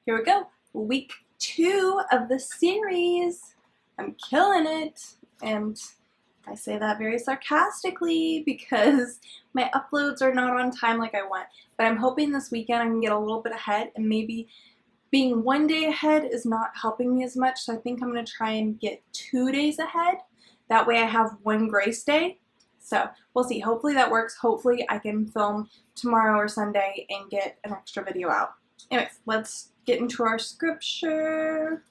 here we go. Week 2 of the series. I'm killing it. And I say that very sarcastically because my uploads are not on time like I want. But I'm hoping this weekend I can get a little bit ahead, and maybe being one day ahead is not helping me as much. So I think I'm going to try and get 2 days ahead. That way I have one grace day. So we'll see. Hopefully that works. Hopefully I can film tomorrow or Sunday and get an extra video out. Anyways, let's get into our scripture.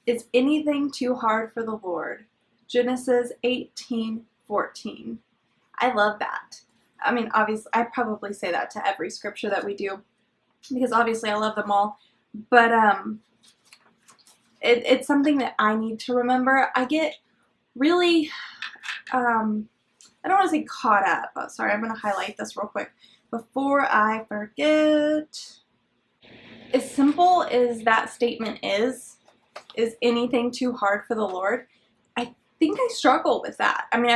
Is anything too hard for the Lord? Genesis 18:14. I love that. I mean, obviously, I probably say that to every scripture that we do because obviously I love them all. But it's something that I need to remember. I get really, I don't want to say caught up. Oh, sorry, I'm going to highlight this real quick before I forget. As simple as that statement is anything too hard for the Lord? I think I struggle with that. I mean,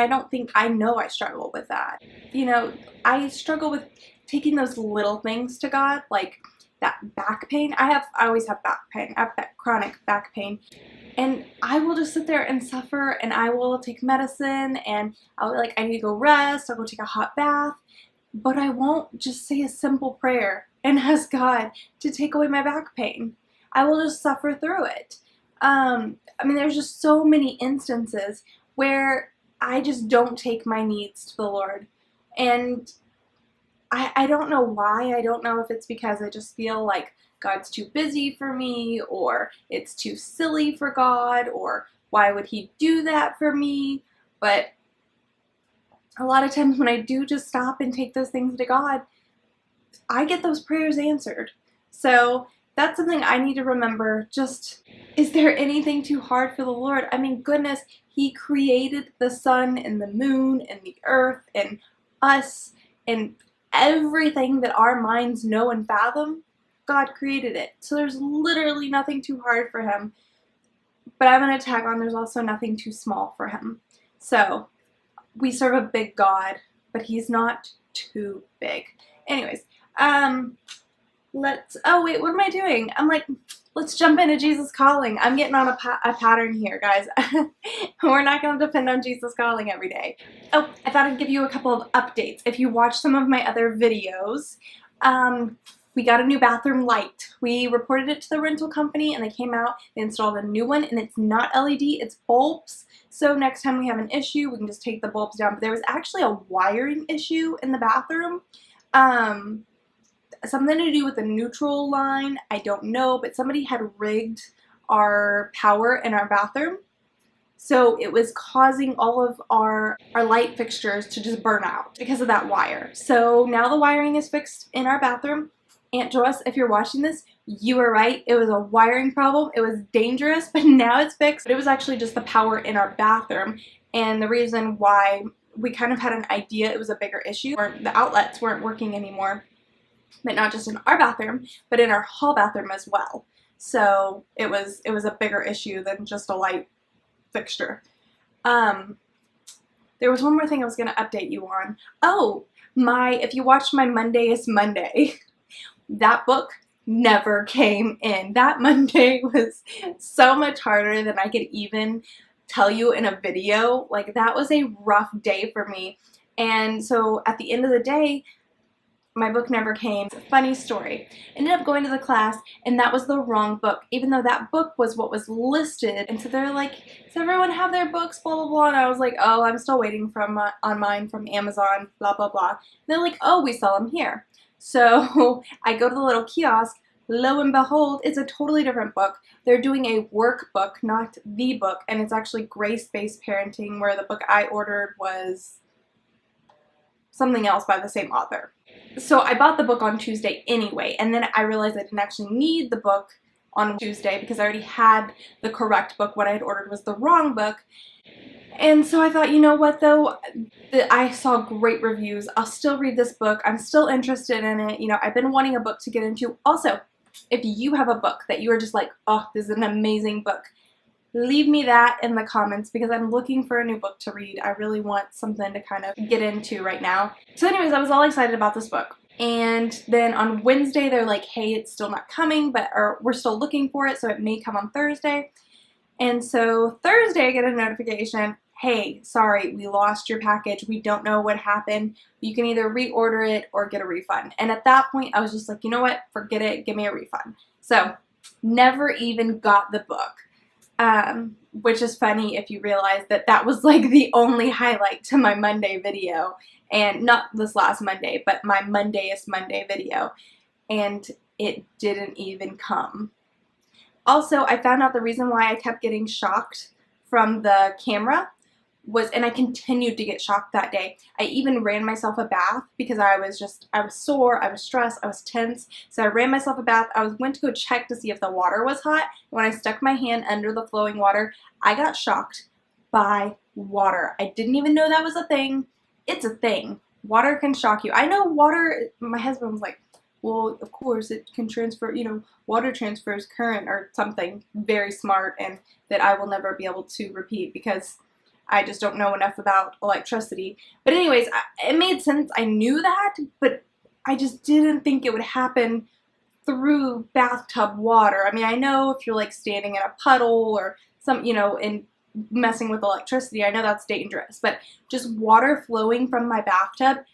I know I struggle with that. You know, I struggle with taking those little things to God, like that back pain. I always have back pain. I have chronic back pain. And I will just sit there and suffer, and I will take medicine, and I'll be like, I need to go rest, I'll go take a hot bath. But I won't just say a simple prayer and ask God to take away my back pain. I will just suffer through it. I mean, there's just so many instances where I just don't take my needs to the Lord. And I don't know why. I don't know if it's because I just feel like God's too busy for me, or it's too silly for God, or why would He do that for me? But a lot of times when I do just stop and take those things to God, I get those prayers answered. So that's something I need to remember. Just, is there anything too hard for the Lord? I mean, goodness, He created the sun and the moon and the earth and us and everything that our minds know and fathom. God created it. So there's literally nothing too hard for Him. But I'm going to tag on, there's also nothing too small for Him. So we serve a big God, but He's not too big. Anyways, oh wait, what am I doing? I'm like, let's jump into Jesus Calling. I'm getting on a pattern here, guys. We're not going to depend on Jesus Calling every day. Oh, I thought I'd give you a couple of updates. If you watch some of my other videos, we got a new bathroom light. We reported it to the rental company, and they came out, they installed a new one, and it's not LED, it's bulbs. So next time we have an issue, we can just take the bulbs down. But there was actually a wiring issue in the bathroom. Something to do with the neutral line, I don't know, but somebody had rigged our power in our bathroom. So it was causing all of our light fixtures to just burn out because of that wire. So now the wiring is fixed in our bathroom. Aunt Joyce, if you're watching this, you were right. It was a wiring problem. It was dangerous, but now it's fixed. But it was actually just the power in our bathroom. And the reason why we kind of had an idea it was a bigger issue, or the outlets weren't working anymore, but not just in our bathroom, but in our hall bathroom as well. So it was a bigger issue than just a light fixture. There was one more thing I was going to update you on. Oh, if you watched my Monday is Monday, that book never came in. That Monday was so much harder than I could even tell you in a video. Like, that was a rough day for me. And so at the end of the day, my book never came. It's a funny story. Ended up going to the class, and that was the wrong book, even though that book was what was listed. And so they're like, does everyone have their books, blah, blah, blah. And I was like, oh, I'm still waiting on mine from Amazon, blah, blah, blah. And they're like, oh, we sell them here. So I go to the little kiosk. Lo and behold, it's a totally different book. They're doing a workbook, not the book, and it's actually grace-based parenting, where the book I ordered was something else by the same author. So I bought the book on Tuesday anyway, and then I realized I didn't actually need the book on Tuesday because I already had the correct book. What I had ordered was the wrong book. And so I thought, you know what though, I saw great reviews. I'll still read this book. I'm still interested in it. You know, I've been wanting a book to get into. Also, if you have a book that you are just like, oh, this is an amazing book, leave me that in the comments because I'm looking for a new book to read. I really want something to kind of get into right now. So anyways, I was all excited about this book. And then on Wednesday, they're like, hey, it's still not coming, or we're still looking for it, so it may come on Thursday. And so Thursday, I get a notification, hey, sorry, we lost your package. We don't know what happened. You can either reorder it or get a refund. And at that point, I was just like, you know what? Forget it. Give me a refund. So never even got the book, which is funny if you realize that that was like the only highlight to my Monday video. And not this last Monday, but my Mondayest Monday video. And it didn't even come. Also, I found out the reason why I kept getting shocked from the camera was, and I continued to get shocked that day. I even ran myself a bath because I was sore, I was stressed, I was tense. So I ran myself a bath. Went to go check to see if the water was hot. When I stuck my hand under the flowing water, I got shocked by water. I didn't even know that was a thing. It's a thing. Water can shock you. I know water, my husband was like, well, of course it can transfer, you know, water transfers current or something very smart, and that I will never be able to repeat because I just don't know enough about electricity. But anyways, it made sense. I knew that, but I just didn't think it would happen through bathtub water. I mean, I know if you're like standing in a puddle or some, you know, and messing with electricity, I know that's dangerous, but just water flowing from my bathtub,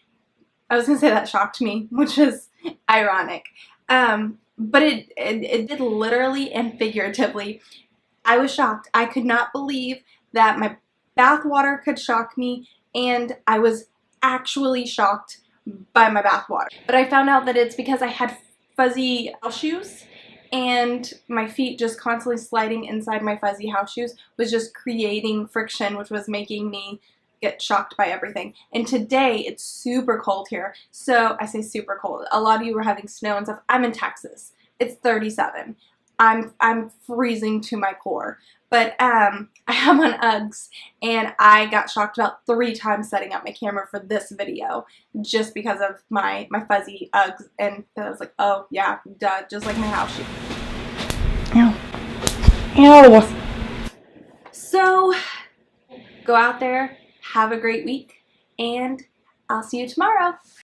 I was gonna say that shocked me, which is ironic. But it did literally and figuratively. I was shocked. I could not believe that my bath water could shock me, and I was actually shocked by my bath water. But I found out that it's because I had fuzzy house shoes, and my feet just constantly sliding inside my fuzzy house shoes was just creating friction, which was making me get shocked by everything. And today it's super cold here. So I say super cold. A lot of you were having snow and stuff. I'm in Texas. It's 37. I'm freezing to my core. But I have on Uggs, and I got shocked about 3 times setting up my camera for this video just because of my fuzzy Uggs, and I was like, oh yeah, duh, just like my house shoes. Ew. So go out there, have a great week, and I'll see you tomorrow.